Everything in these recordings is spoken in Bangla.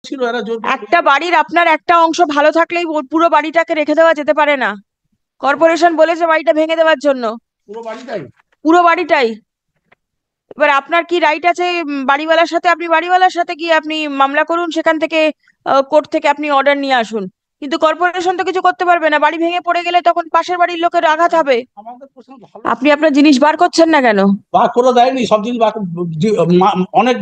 ছিল এরা জোর করে একটা বাড়ির আপনার একটা অংশ ভালো থাকলেই পুরো বাড়িটাকে রেখে দেওয়া যেতে পারে না। কর্পোরেশন বলেছে বাড়িটা ভেঙে দেওয়ার জন্য। পুরো বাড়িটাই। পুরো বাড়িটাই। এবার আপনার কি রাইট আছে? বাড়িওয়ালার সাথে আপনি বাড়িওয়ালার সাথে গিয়ে আপনি মামলা করুন, সেখান থেকে কোর্ট থেকে আপনি অর্ডার নিয়ে আসুন। কিন্তু কর্পোরেশন তো কিছু করতে পারবে না। বাড়ি ভেঙে পড়ে গেলে তখন পাশের বাড়ির লোকের আঘাত হবে। আমাদের প্রশ্ন ভালো আপনি আপনার জিনিস বার করছেন না কেন? বার করে দেয়নি, সব জিনিস অনেক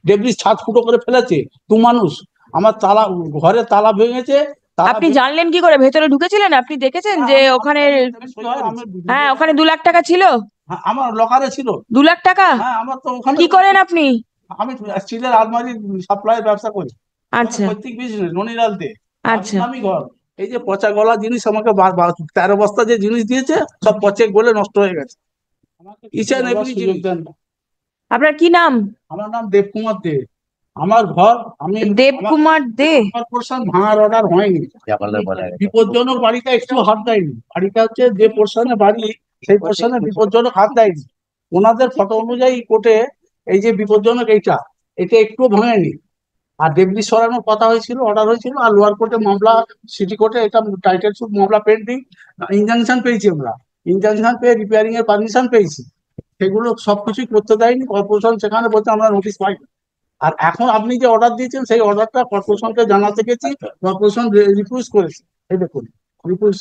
ডেবরিজ ছাদ ফুটো করে ফেলেছে। দু মানুষ আমার তালা, ঘরে তালা ভেঙেছে। তালা আপনি জানলেন কি করে? ভেতরে ঢুকেছিলেন? আপনি দেখেছেন যে ওখানে? হ্যাঁ, ওখানে 2 লাখ টাকা ছিল। আমার লকারে ছিল। 2 লাখ টাকা? হ্যাঁ, আমার তো ওখানে কি করেন আপনি? আমি স্টিলের আলমারি সাপ্লাইয়ের ব্যবসা করি। আচ্ছা, পৈতৃক বিজনেস ননিরালতে। আচ্ছা। আমি ঘর, এই যে পচা গলা জিনিস আমাকে 13 বস্তা যে জিনিস দিয়েছে সব পচে গলে নষ্ট হয়ে গেছে। ইচ অ্যান্ড এভরি জিনিস। আপনার কি নাম? আমার নাম দেবকুমার দে। আমার ঘর, আমি দেবকুমার দে। আমার পোর্শন ভাঙার অর্ডার হয়নি। বিপজ্জনক বাড়িটা একটু হাত দেয়নি। বাড়িটা হচ্ছে যে পোর্শনে বাড়ি, সেই পোর্শনে বিপজ্জনক হাত দেয়নি। ওনাদের ফটো অনুযায়ী কোর্টে এই যে বিপজ্জনক এইটা, এটা একটু ভাঙেনি। আর ডেবরি সরানোর কথা হয়েছিল, অর্ডার হয়েছিল। আর লোয়ার কোর্টে মামলা, সিটি কোর্টে এটা টাইটেল সুট মামলা পেন্ডিং। ইনজাংশন পেয়েছি আমরা, ইনজাংশন পেয়ে রিপেয়ারিং এর পারমিশন পেয়েছি। সেগুলো সবকিছুই করতে দেয়নি কর্পোরেশন। সেখানে বলতে আমরা নোটিশ পাই। আর এখন আপনি যে অর্ডার দিয়েছেন সেই অর্ডারটা কর্পোরেশনকে জানাতে গেছি, কর্পোরেশন রিফিউজ করেছে। এই দেখুন, রিফিউজ,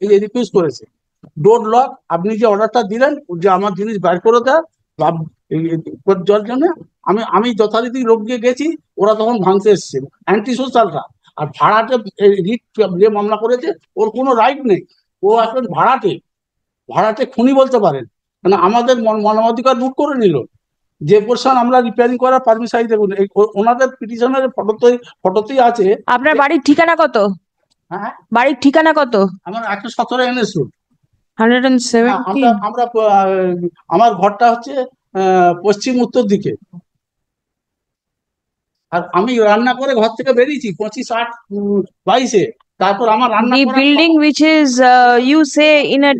এই যে রিফিউজ করেছে। ডোর লক, আপনি যে অর্ডারটা দিলেন যে আমার জিনিস বের করে দেয় যার জন্য আমি আমি যথারীতি লোক দিয়ে গেছি, ওরা তখন ভাঙতে এসছে অ্যান্টি সোশ্যালরা। আর ভাড়াটে রিট যে মামলা করেছে, ওর কোনো রাইট নেই। ও এখন ভাড়াটে, ভাড়াটে খুনি বলতে পারেন। মানে আমাদের মানবাধিকার লুট করে নিল। যে পোর্শন আমরা রিপেয়ারিং করার পারমিশন, দেখুন ওনাদের পিটিশনের ফটোতেই আছে। আপনার বাড়ির ঠিকানা কত? হ্যাঁ, বাড়ির ঠিকানা কত? আমার 117 NS রোড। 170। আমরা আমরা আমার ঘরটা হচ্ছে পশ্চিম উত্তর দিকে। আর আমি রান্না করে ঘর থেকে বেরিয়েছি 25/8-22-এ। তারপর আমার রান্না The করা building which is, you say, in a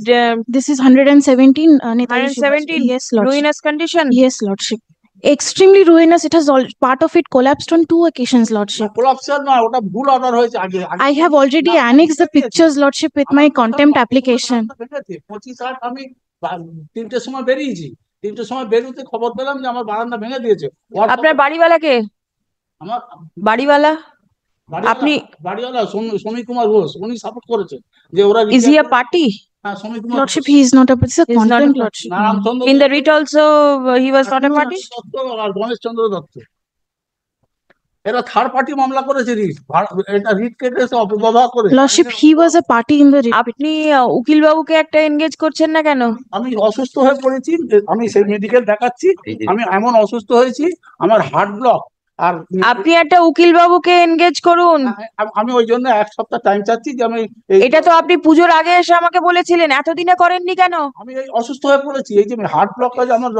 This is 117, Netaji Subhash. 117 Yes, Lordship. ruinous condition. Yes, Lordship. Extremely ruinous. It has all part of it collapsed on 2 occasions, Lordship. কোলাপসার না, ওটা ভুল অর্ডার হয়েছে আগে। I have already annexed the pictures, Lordship, with my contempt application. 25/8 আমি 3টের সময় বেরিয়েছি। 3টের সময় বেরোতে খবর পেলাম যে আমার বারান্দা ভেঙে দিয়েছে। আপনার বাড়িওয়ালাকে? আমার বাড়িওয়ালা আপনি? বাড়িওয়ালা সমীর কুমার ঘোষ, উনি সাপোর্ট করেছেন যে ওরা। Is he a party? হ্যাঁ, Samir Kumar Lordship, he is not a, it's a He's not a contempt, party. Lordship. Narayanchandra In the writ also, he was not a party? Dutta আর গণেশ চন্দ্র দত্ত, এরা থার্ড পার্টি মামলা করেছে। রিট, এটা রিট কেটে অপব্যবহার করে। Lordship, he was a party in the আপনি উকিল বাবুকে একটা এনগেজ করছেন না কেন? আমি অসুস্থ হয়ে পড়েছি, আমি সেই মেডিকেল দেখাচ্ছি। আমি এমন অসুস্থ হয়েছি, আমার হার্ট ব্লক। আর আপনি একটা উকিল বাবুকে এনগেজ করুন। আমি ওই জন্য 1 সপ্তাহ টাইম চাচ্ছি যে আমি এটা তো আপনি পুজোর আগে এসে আমাকে বলেছিলেন, এতদিনে করেননি কেন? আমি এই অসুস্থ হয়ে পড়েছি, এই যে হার্ট ব্লক আছে আমার,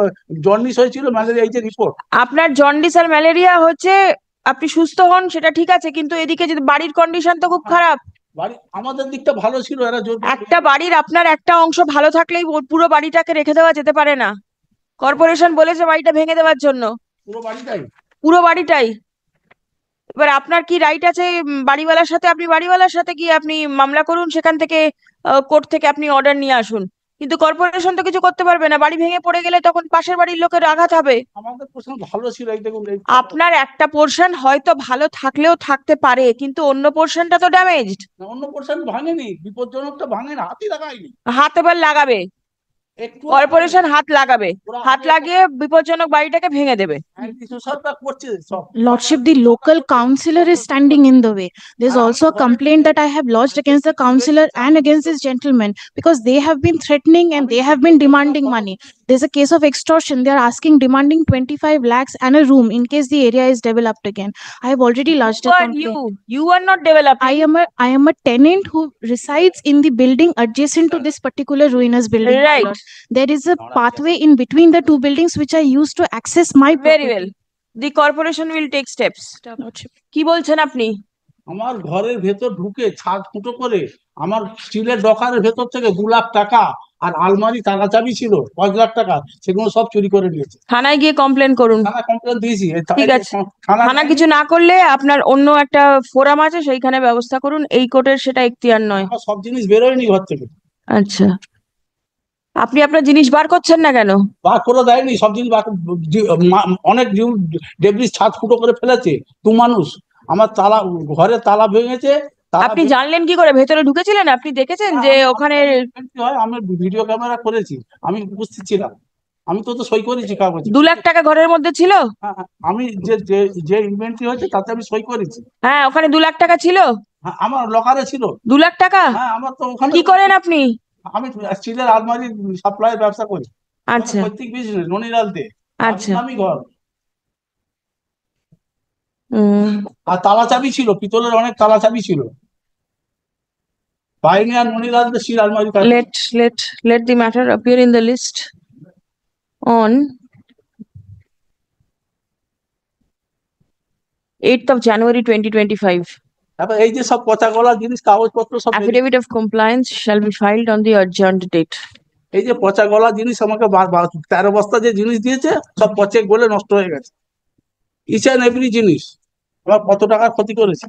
জন্ডিস হয়েছিল, ম্যালেরিয়া, এই যে রিপোর্ট। আপনার জন্ডিস আর ম্যালেরিয়া হচ্ছে, আপনি সুস্থ হন সেটা ঠিক আছে, কিন্তু এদিকে যদি বাড়ির কন্ডিশন তো খুব খারাপ। বাড়ি আমাদের দিকটা ভালো ছিল, এরা জোর একটা বাড়ির আপনার একটা অংশ ভালো থাকলেই পুরো বাড়িটাকে রেখে দেওয়া যেতে পারে না। কর্পোরেশন বলেছে বাড়িটা ভেঙে দেওয়ার জন্য। পুরো বাড়িটাই। পুরো বাড়িটাই। এবার আপনার কি রাইট আছে? বাড়িওয়ালার সাথে আপনি বাড়িওয়ালার সাথে গিয়ে আপনি মামলা করুন, সেখান থেকে কোর্ট থেকে আপনি অর্ডার নিয়ে আসুন। কিন্তু কর্পোরেশন তো কিছু করতে পারবে না। বাড়ি ভেঙে পড়ে গেলে তখন পাশের বাড়ির লোকের আঘাত হবে। আমাদের পোর্শন ভালো ছিল, এই দেখুন। আপনার একটা পোর্শন হয়তো ভালো থাকলেও থাকতে পারে, কিন্তু অন্য পোর্শনটা তো ড্যামেজড। অন্য পোর্শন ভাঙেনি, বিপজ্জনকটা ভাঙে না, হাতই লাগায়নি। হাত এবার লাগাবে, একটু কর্পোরেশন হাত লাগাবে, হাত লাগিয়ে বিপজ্জনক বাড়িটাকে ভেঙে দেবে। করছে সব। Lordship, the local councillor is standing in the way. There's also a complaint that I have lodged against the councillor and against this gentleman because they have been threatening and they have been demanding money. There's a case of extortion. They are demanding 25 lakhs and a room in case the area is developed again. I have already lodged a complaint. You are not developed. I am a tenant who resides in the building adjacent to this particular ruinous building. my Right. lord. There is a pathway in between the 2 buildings which I use to access my Very property. well. The corporation will take steps. Lordship. কি বলছেন আপনি? আমার ঘরের ভেতর ঢুকে ছাদ ফুটো করে আমার স্টিলের ডকারের ভেতর থেকে 2 লাখ টাকা আর আলমারি তালা চাবি ছিল 5 লাখ টাকা, সেগুলো সব চুরি করে নিয়েছে। থানায় গিয়ে কমপ্লেন করুন। থানা কমপ্লেন দিয়েছি, ঠিক আছে। থানা থানা কিছু না করলে আপনার অন্য একটা ফোরাম আছে, সেইখানে ব্যবস্থা করুন। এই কোর্টের সেটা এখতিয়ার নয়। আমার সব জিনিস বেরোয়নি ঘর থেকে, আচ্ছা, আপনি আপনার জিনিস বার করছেন না কেন? বার করে দেয়নি সব জিনিস অনেক ডেবরিজ ছাদ ফুটো করে ফেলেছে। মানুষ আমার তালা, ঘরে তালা ভেঙেছে। আপনি জানলেন কি করে? ভেতরে ঢুকেছিলেন? আপনি দেখেছেন যে ওখানে? আমি ভিডিও ক্যামেরা করেছি, আমি উপস্থিত ছিলাম, আমি তো সই করেছি কাগজে। 2 লাখ টাকা ঘরের মধ্যে ছিল? আমি যে যে যে ইনভেন্টরি হয়েছে তাতে আমি সই করেছি। হ্যাঁ, ওখানে 2 লাখ টাকা ছিল? হ্যাঁ, আমার লকারে ছিল 2 লাখ টাকা? হ্যাঁ, আমার তো ওখানে। কি করেন আপনি? আমি স্টিলের আলমারি সাপ্লাইয়ের ব্যবসা করি। আচ্ছা প্রত্যেক বিজনেস ননিরালতে। আচ্ছা। আমি ঘর হুম। আর তালা চাবি ছিল, পিতলের অনেক তালা চাবি ছিল। বাইরে আর ননিরালতে স্টিল আলমারি। Let the matter appear in the list on 8th of January 2025. তারপর এই যে সব পচা গলা জিনিস, কাগজপত্র সব Affidavit of compliance shall be filed on the adjourned date. এই যে পচা গলা জিনিস আমাকে 13 বস্তা যে জিনিস দিয়েছে, সব পচে গলে নষ্ট হয়ে গেছে। ইচ অ্যান্ড এভরি জিনিস আমার কত টাকার ক্ষতি করেছে।